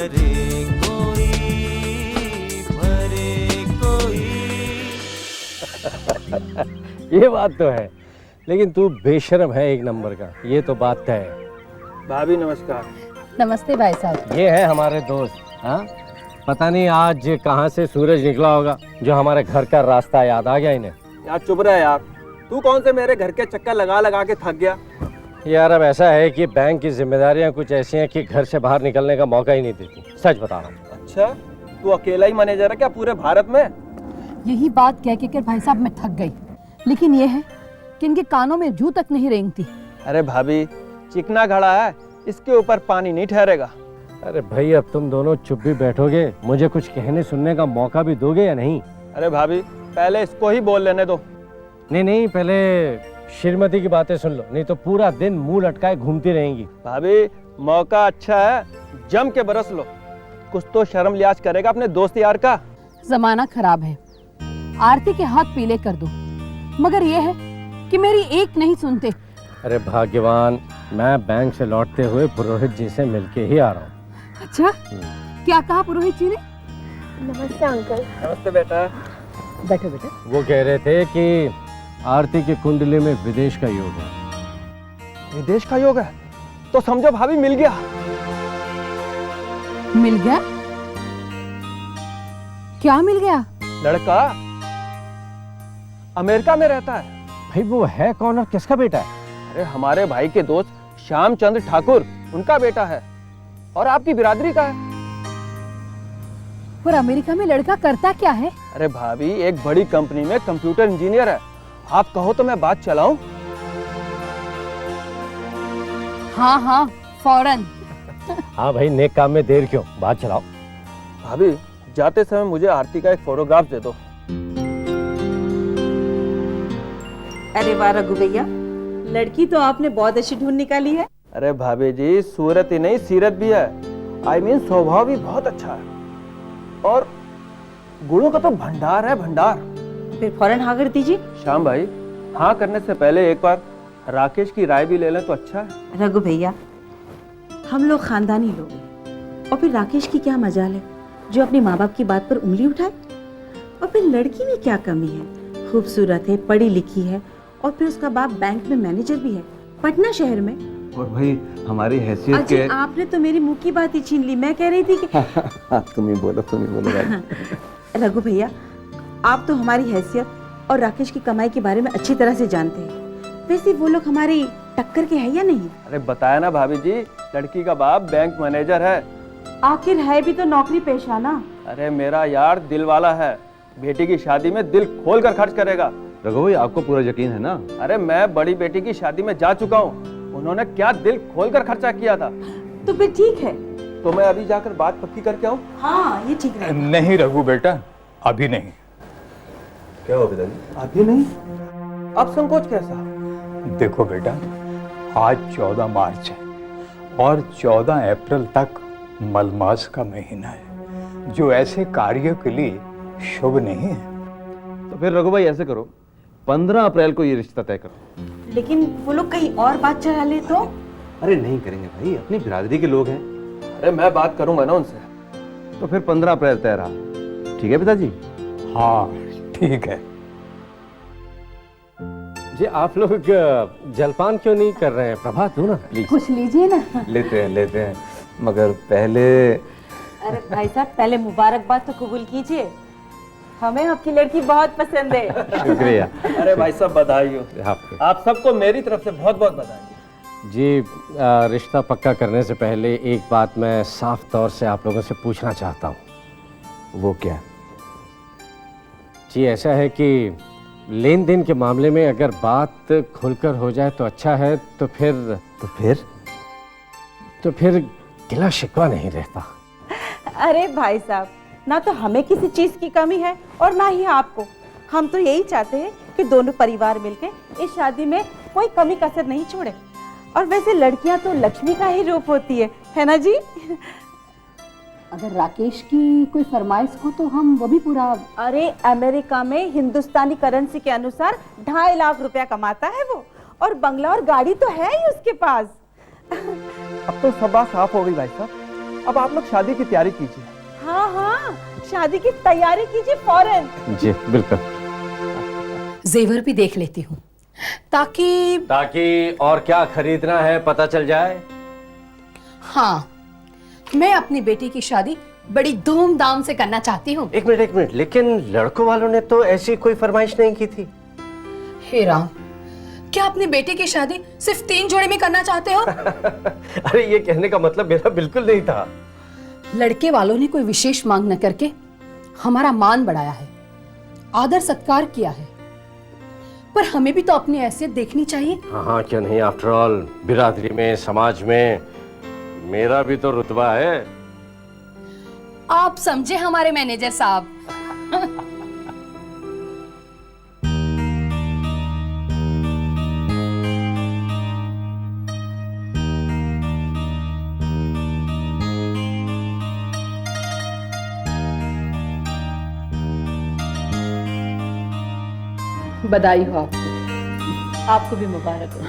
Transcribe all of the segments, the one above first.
भरे कोई, भरे कोई। ये बात तो है, लेकिन तू बेशर्म है एक नंबर का, ये तो बात तय है। भाभी नमस्कार। नमस्ते भाई साहब। ये है हमारे दोस्त। हाँ, पता नहीं आज कहाँ से सूरज निकला होगा जो हमारे घर का रास्ता याद आ गया इन्हें। यार चुप रहा यार, तू कौन से मेरे घर के चक्कर लगा लगा के थक गया। यार अब ऐसा है कि बैंक की जिम्मेदारियां कुछ ऐसी हैं कि घर से बाहर निकलने का मौका ही नहीं देती, सच बता रहा हूँ। अच्छा, तू अकेला ही मैनेजर है क्या पूरे भारत में? यही बात कह के भाई साहब मैं थक गई, लेकिन ये है कि इनके कानों में जू तक नहीं रेंगती। अरे भाभी, चिकना घड़ा है, इसके ऊपर पानी नहीं ठहरेगा। अरे भाई, अब तुम दोनों चुप भी बैठोगे, मुझे कुछ कहने सुनने का मौका भी दोगे या नहीं? अरे भाभी, पहले इसको ही बोल लेने दो। नहीं, पहले श्रीमती की बातें सुन लो, नहीं तो पूरा दिन मुंह लटकाए घूमती रहेंगी। भाभी, मौका अच्छा है, जम के बरस लो। कुछ तो शर्म लिहाज करेगा अपने दोस्त यार का। जमाना खराब है, आरती के हाथ पीले कर दो, मगर ये है कि मेरी एक नहीं सुनते। अरे भाग्यवान, मैं बैंक से लौटते हुए पुरोहित जी से मिलके ही आ रहा हूँ। अच्छा, क्या कहा पुरोहित जी ने? नमस्ते अंकल। नमस्ते बेटा। बैठो बेटा। वो कह रहे थे कि आरती की कुंडली में विदेश का योग है। विदेश का योग है तो समझो भाभी मिल गया। मिल गया? क्या मिल गया? लड़का अमेरिका में रहता है। भाई वो है कौन और किसका बेटा है? अरे हमारे भाई के दोस्त श्यामचंद्र ठाकुर, उनका बेटा है और आपकी बिरादरी का है। पर अमेरिका में लड़का करता क्या है? अरे भाभी, एक बड़ी कंपनी में कंप्यूटर इंजीनियर है। आप कहो तो मैं बात चलाऊं? हाँ, फौरन। हाँ भाई, नेक काम में देर क्यों, बात चलाओ। भाभी, जाते समय मुझे आरती का एक फोटोग्राफ दे दो। अरे वाह रघु भैया, लड़की तो आपने बहुत अच्छी ढूंढ निकाली है। अरे भाभी जी, सूरत ही नहीं सीरत भी है। I mean, स्वभाव भी बहुत अच्छा है और गुणों का तो भंडार है, भंडार। फिर फौरन हाँ कर दीजिए। श्याम भाई, हाँ करने से पहले एक बार राकेश की राय भी ले लें तो अच्छा है। रघु भैया, हम लोग खानदानी लोग हैं और फिर राकेश की क्या मजाल है जो अपने माँ बाप की बात पर उंगली उठाए। और फिर लड़की में क्या कमी है, खूबसूरत है, पढ़ी लिखी है और फिर उसका बाप बैंक में मैनेजर भी है, पटना शहर में। और भाई हमारी हैसियत के। आपने तो मेरी मुंह की बात ही छीन ली। मैं कह रही थी कि तुम ही बोलो रघु भैया, आप तो हमारी हैसियत और राकेश की कमाई के बारे में अच्छी तरह से जानते हैं। वैसे वो लोग हमारी टक्कर के हैं या नहीं? अरे बताया ना भाभी जी, लड़की का बाप बैंक मैनेजर है। आखिर है भी तो नौकरी पेशा ना। अरे मेरा यार दिल वाला है, बेटी की शादी में दिल खोल कर खर्च करेगा। रघु भाई, आपको पूरा यकीन है ना? अरे मैं बड़ी बेटी की शादी में जा चुका हूँ, उन्होंने क्या दिल खोल कर खर्चा किया था। तो फिर ठीक है, तो मैं अभी जाकर बात पक्की करके आऊँ? हाँ ये ठीक है। नहीं रघु बेटा, अभी नहीं। क्या हो पिताजी? अभी नहीं? अब संकोच कैसा? देखो बेटा, आज 14 मार्च है और 14 अप्रैल तक मलमास का महीना है, जो ऐसे कार्य के लिए शुभ नहीं है। तो फिर रघु भाई ऐसे करो, 15 अप्रैल को ये रिश्ता तय करो। लेकिन वो लोग कहीं और बात चला ले तो? अरे नहीं करेंगे भाई, अपनी बिरादरी के लोग हैं। अरे मैं बात करूंगा ना उनसे। तो फिर 15 अप्रैल तय रहा, ठीक है पिताजी? हाँ ठीक है। जी आप लोग जलपान क्यों नहीं कर रहे हैं? प्रभात दो ना प्लीज। कुछ लीजिए ना। लेते हैं, मगर पहले। अरे भाई साहब, पहले मुबारकबाद तो कबूल कीजिए, हमें आपकी लड़की बहुत पसंद है। शुक्रिया। अरे भाई साहब, बधाई हो आपको। आप सबको मेरी तरफ से बहुत बहुत बधाई। जी रिश्ता पक्का करने से पहले एक बात मैं साफ तौर से आप लोगों से पूछना चाहता हूँ। वो क्या? जी ऐसा है कि लेन देन के मामले में अगर बात खुलकर हो जाए तो अच्छा है, तो फिर गिला शिकवा नहीं रहता। अरे भाई साहब, ना तो हमें किसी चीज की कमी है और ना ही आपको। हम तो यही चाहते हैं कि दोनों परिवार मिलकर इस शादी में कोई कमी कसर नहीं छोड़े। और वैसे लड़कियां तो लक्ष्मी का ही रूप होती है ना जी? अगर राकेश की कोई फरमाइश हो तो हम वो भी पूरा। अरे अमेरिका में हिंदुस्तानी करेंसी के अनुसार 2.5 लाख रुपया कमाता है वो, और बंगला और गाड़ी तो है ही उसके पास। अब तो सब बात साफ हो गई भाई साहब। अब आप लोग शादी की तैयारी कीजिए। हाँ हाँ, शादी की तैयारी कीजिए फौरन। जी बिल्कुल। जेवर भी देख लेती हूँ ताकि और क्या खरीदना है पता चल जाए। हाँ, मैं अपनी बेटी की शादी बड़ी धूमधाम से करना चाहती हूँ। एक मिनट, लेकिन लड़कों वालों ने तो ऐसी कोई फरमाइश नहीं की थी। हे राम, क्या अपनी बेटी की शादी सिर्फ 3 जोड़े में करना चाहते हो? अरे ये कहने का मतलब मेरा बिल्कुल नहीं था। लड़के वालों ने कोई विशेष मांग न करके हमारा मान बढ़ाया है, आदर सत्कार किया है, पर हमें भी तो अपनी हैसियत देखनी चाहिए। हाँ क्यों नहीं, आफ्टर ऑल बिरादरी में, समाज में मेरा भी तो रुतबा है। आप समझे हमारे मैनेजर साहब। बधाई हो आपको भी मुबारक हो।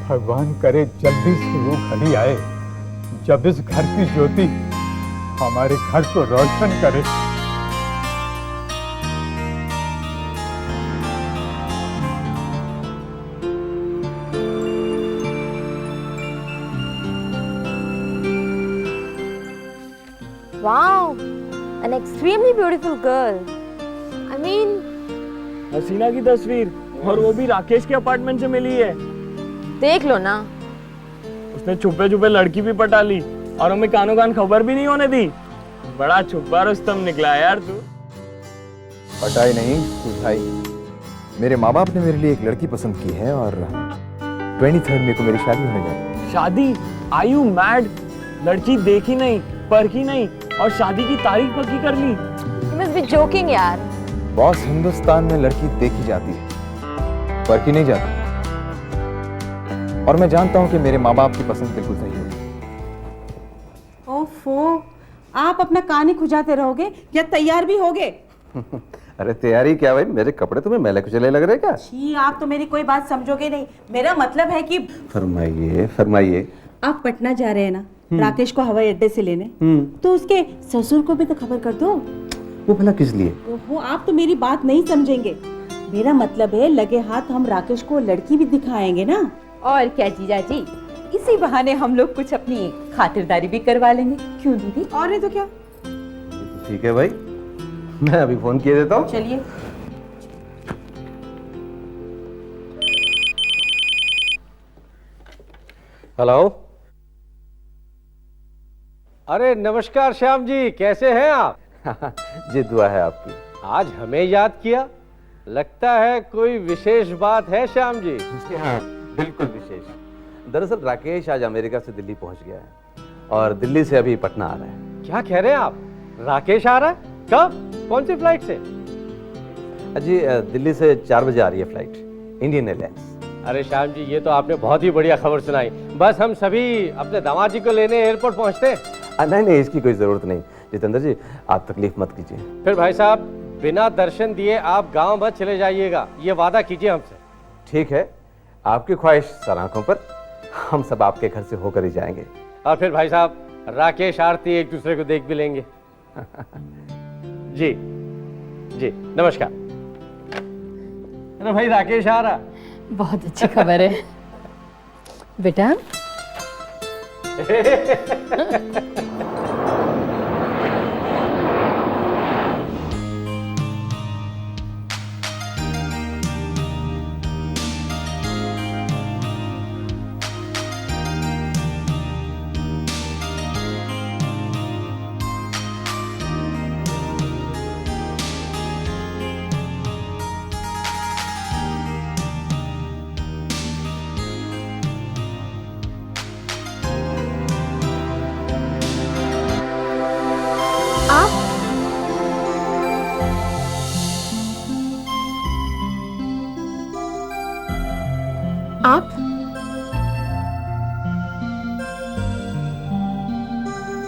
भगवान करे जल्दी से वो घड़ी आए जब इस घर की ज्योति हमारे घर को रोशन करे। Wow, an extremely beautiful girl. I mean, हसीना की तस्वीर, और वो भी राकेश के अपार्टमेंट से मिली है। देख लो ना। उसने छुपे छुपे लड़की भी पटा ली और हमें कानों कान खबर भी नहीं होने दी। बड़ा छुपा रुस्तम निकला यार तू। पटाई नहीं सुझाई। मेरे माँ बाप ने मेरे लिए एक लड़की पसंद की है और 23 मई को मेरी शादी होने जा रही है। शादी? Are you mad? लड़की देखी नहीं, परखी नहीं और शादी की तारीख पक्की कर ली। You must be joking यार। बॉस, हिंदुस्तान में लड़की देखी जाती है, परखी नहीं जाती। और मैं जानता हूँ कि मेरे माँ बाप की पसंद बिल्कुल सही होगी। ओफो, आप अपना कान ही खुजाते रहोगे या तैयार भी होगे? अरे तैयारी क्या भाई, मेरे कपड़े तुम्हें मैले कुचले लग रहे क्या? जी, आप तो मेरी कोई बात समझोगे नहीं। मेरा मतलब है कि फरमाइए फरमाइए। आप पटना जा रहे हैं ना राकेश को हवाई अड्डे से लेने, तो उसके ससुर को भी तो खबर कर दो। वो भला किस लिए? ओहो, आप तो मेरी बात नहीं समझेंगे। मेरा मतलब है लगे हाथ हम राकेश को लड़की भी दिखाएंगे ना। और क्या जीजा जी, इसी बहाने हम लोग कुछ अपनी खातिरदारी भी करवा लेंगे। क्यों दीदी? और नहीं तो क्या। ठीक है भाई, मैं अभी फोन किए देता हूँ। चलिए। हेलो। अरे नमस्कार श्याम जी, कैसे हैं आप? जी दुआ है आपकी। आज हमें याद किया, लगता है कोई विशेष बात है श्याम जी। जी हाँ, बिल्कुल विशेष। दरअसल राकेश आज अमेरिका से दिल्ली पहुंच गया है और दिल्ली से अभी पटना आ रहा है। क्या कह रहे हैं आप? राकेश आ रहा है? कब? कौन सी फ्लाइट से? जी दिल्ली से 4 बजे आ रही है फ्लाइट, इंडियन एयरलाइंस। अरे श्याम जी, ये तो आपने बहुत ही बढ़िया खबर सुनाई। बस हम सभी अपने दामाद जी को लेने एयरपोर्ट पहुंचते हैं। नहीं, इसकी कोई जरूरत नहीं जितेंद्र जी, आप तकलीफ मत कीजिए। फिर भाई साहब, बिना दर्शन दिए आप गांव मत चले जाइएगा, ये वादा कीजिए हमसे। ठीक है, आपकी ख्वाहिश सर आंखों पर, हम सब आपके घर से होकर ही जाएंगे। और फिर भाई साहब, राकेश आरती एक दूसरे को देख भी लेंगे। जी जी, नमस्कार। अरे भाई, राकेश आ रहा। बहुत अच्छी खबर है बेटा।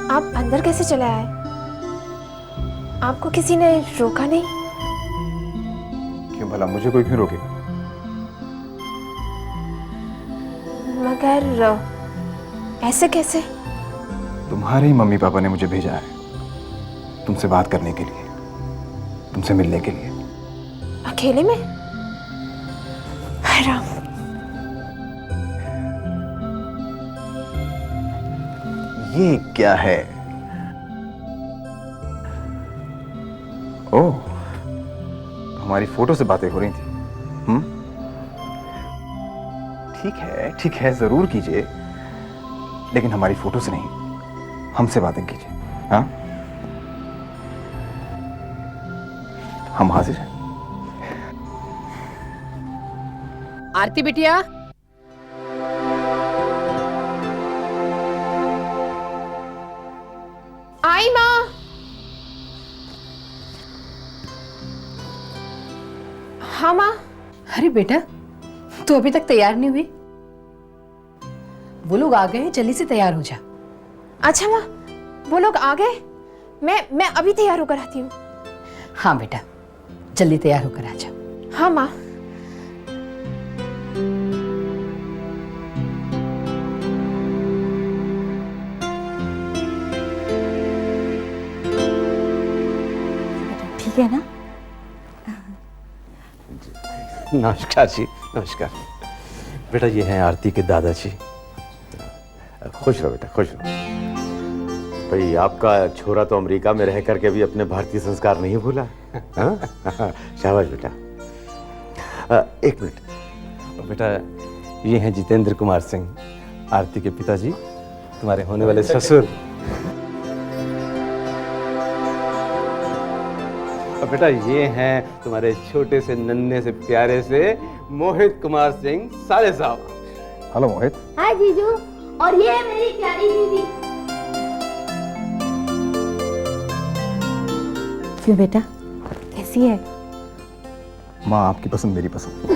आप अंदर कैसे चले आए? आपको किसी ने रोका नहीं? क्यों भला, मुझे कोई क्यों रोके? मगर ऐसे कैसे? तुम्हारे ही मम्मी पापा ने मुझे भेजा है तुमसे बात करने के लिए, तुमसे मिलने के लिए। अकेले में? हाय राम। ये क्या है? ओह, हमारी फोटो से बातें हो रही थी। ठीक है, जरूर कीजिए, लेकिन हमारी फोटो से नहीं, हमसे बातें कीजिए। हाँ, हम हाजिर हैं। आरती बिटिया, आई माँ। हाँ माँ। अरे बेटा, तू अभी तक तैयार नहीं हुई? वो लोग आ गए हैं, जल्दी से तैयार हो जा। अच्छा माँ, वो लोग आ गए? मैं अभी तैयार होकर आती हूँ। हाँ बेटा, जल्दी तैयार होकर आ जा। हाँ माँ। ठीक है ना? नमस्कार जी, नमस्कार। बेटा ये हैं आरती के दादाजी। खुश रहो बेटा, खुश रहो। भाई आपका छोरा तो अमेरिका में रह करके भी अपने भारतीय संस्कार नहीं भूला। हाँ? शाबाश बेटा। एक मिनट बेटा, ये हैं जितेंद्र कुमार सिंह, आरती के पिताजी, तुम्हारे होने वाले ससुर। और बेटा ये हैं तुम्हारे छोटे से नन्हे से प्यारे से मोहित कुमार सिंह साले साहब। हेलो मोहित। हाय जीजू, और ये है मेरी प्यारी दीदी। क्यों बेटा, कैसी है? माँ, आपकी पसंद मेरी पसंद।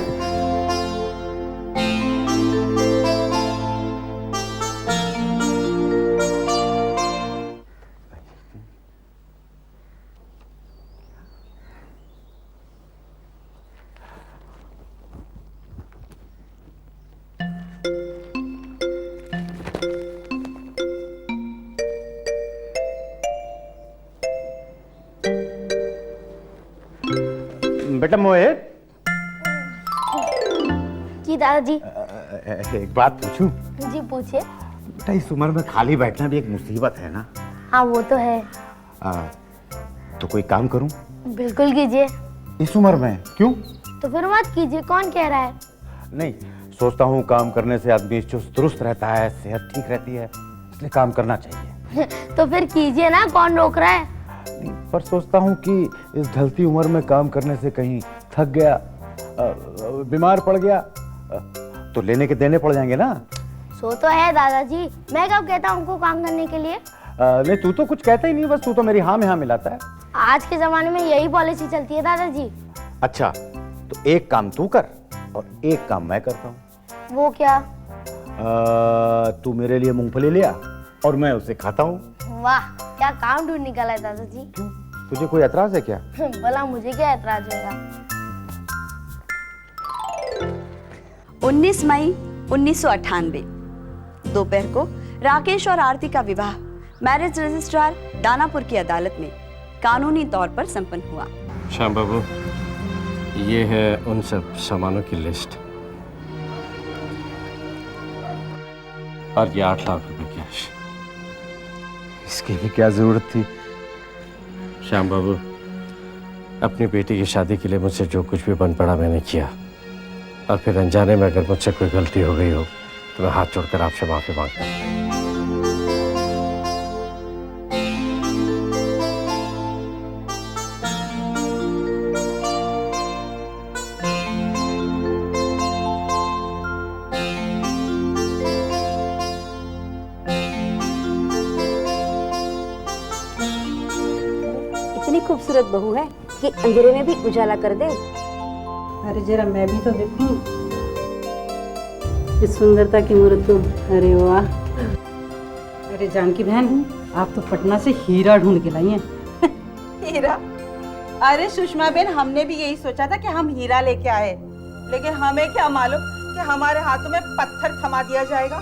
बेटा मोहित, जी दादाजी। एक बात पूछूं? जी पूछिए। बेटा इस उम्र में खाली बैठना भी एक मुसीबत है ना। हाँ वो तो है। तो कोई काम करूं? बिल्कुल कीजिए। इस उम्र में? क्यों? तो फिर मत कीजिए, कौन कह रहा है? नहीं, सोचता हूँ काम करने से आदमी चुस्त दुरुस्त रहता है, सेहत ठीक रहती है, इसलिए काम करना चाहिए। तो फिर कीजिए ना, कौन रोक रहा है? नहीं, पर सोचता हूँ कि इस ढलती उम्र में काम करने से कहीं थक गया, बीमार पड़ गया, तो लेने के देने पड़ जाएंगे ना। सो तो है दादाजी, मैं कब कहता हूँ उनको काम करने के लिए? नहीं, तू तो कुछ कहता ही नहीं, बस तू तो मेरी हाँ में हाँ मिलाता है। आज के जमाने में यही पॉलिसी चलती है दादाजी। अच्छा, तो एक काम तू कर और एक काम मैं करता हूँ। वो क्या? तू मेरे लिए मूंगफली ले आ और मैं उसे खाता हूँ। वाह, क्या काम ढूंढ निकाला है दादाजी। क्यों, तुझे कोई एतराज है क्या? भला मुझे क्या एतराज होगा? 19 मई 1998 दोपहर को राकेश और आरती का विवाह मैरिज रजिस्ट्रार दानापुर की अदालत में कानूनी तौर पर संपन्न हुआ। श्याम बाबू, ये है उन सब सामानों की लिस्ट और ये 8 लाख रुपए कैश। इसकी भी क्या जरूरत थी? श्याम बाबू, अपनी बेटी की शादी के लिए मुझसे जो कुछ भी बन पड़ा मैंने किया, और फिर अनजाने में अगर मुझसे कोई गलती हो गई हो तो मैं हाथ जोड़कर आपसे माफी मांगता हूँ। इतनी खूबसूरत बहू है कि अंधेरे में भी उजाला कर दे। अरे जरा मैं भी तो देखूं इस सुंदरता की मूर्त को। अरे वाह! अरे जानकी बहन, आप तो पटना से हीरा ढूंढ के लाई हैं। हीरा? अरे सुषमा बहन, हमने भी यही सोचा था कि हम हीरा लेके आए, लेकिन हमें क्या मालूम कि हमारे हाथों में पत्थर थमा दिया जाएगा।